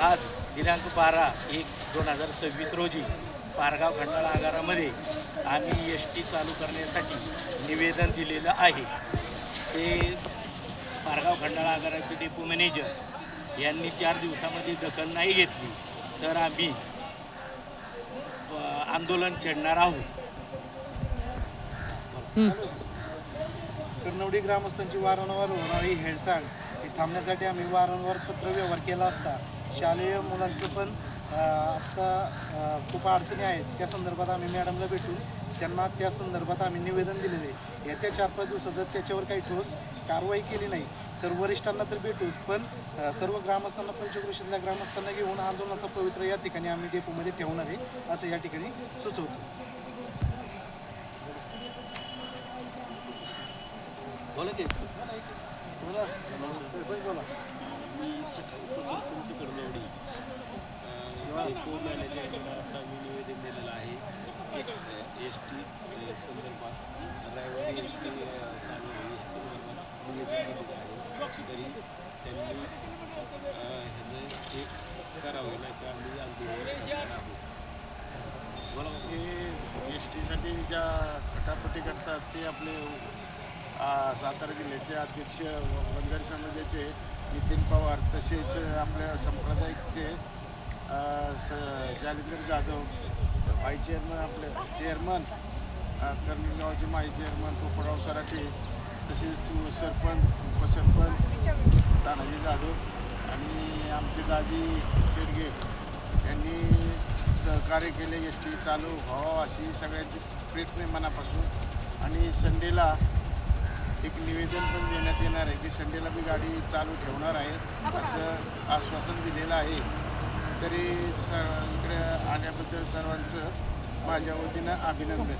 आज दिनांक 12/1/2026 रोजी पारगाव खंडाळा आगारामध्ये आम्ही एस टी चालू करण्यासाठी निवेदन दिलेलं आहे. ते पारगाव खंडाळा आगाराचे डेपो मॅनेजर यांनी 4 दिवसामध्ये दखल नाही घेतली तर आम्ही आंदोलन छेडणार आहोत. कन्नवडी ग्रामस्थांची वारंवार होणारी हेळसांड ही थांबण्यासाठी आम्ही वारंवार पत्रव्यवहार केला असता शालेय मुलांचं पण आत्ता खूप अडचणी आहेत. त्या संदर्भात आम्ही मॅडमला भेटून त्यांना त्या संदर्भात आम्ही निवेदन दिलेले आहे. येत्या 4-5 दिवसात जर त्याच्यावर काही ठोस कारवाई केली नाही तर वरिष्ठांना तर भेटूच, पण सर्व ग्रामस्थांना, पंचक्रोशीतल्या ग्रामस्थांना घेऊन आंदोलनाचा पवित्र या ठिकाणी आम्ही डेपोमध्ये ठेवणार आहे असं या ठिकाणी सुचवतो. बोला की बोला. मी उपसरपंच कन्नवडी डेपो मॅनेजरला आता मी निवेदन दिलेलं आहे. एस टी संदर्भात ड्रायव्हर एस टी चालू होईल या संदर्भात निवेदन दिलेलं आहे. तरी त्यांनी ह्याचं एक करावे नाही तर आम्ही आंदोलन करणार आहोत. मला हे एस टीसाठी ज्या खटापटी करतात ते आपले सातारा जिल्ह्याचे अध्यक्ष वंजारी समाजाचे नितीन पवार, तसेच आपल्या संप्रदायिकचे जालिंदर जाधव, व्हाईस चेअरमन, आपले चेअरमन कर्नल गावचे माजी चेअरमन पोपटराव सराटे, तसेच सरपंच, उपसरपंच तानाजी जाधव आणि आमचे दाजी शेडगे यांनी सहकार्य केले. एस टी चालू व्हावा अशी सगळ्यांची प्रयत्न आहे मनापासून. आणि संडेला एक निवेदन पण देण्यात येणार आहे की संडेला मी गाडी चालू ठेवणार आहे असं आश्वासन दिलेलं आहे. तरी इकडे आल्याबद्दल सर्वांचं माझ्या वतीनं अभिनंदन.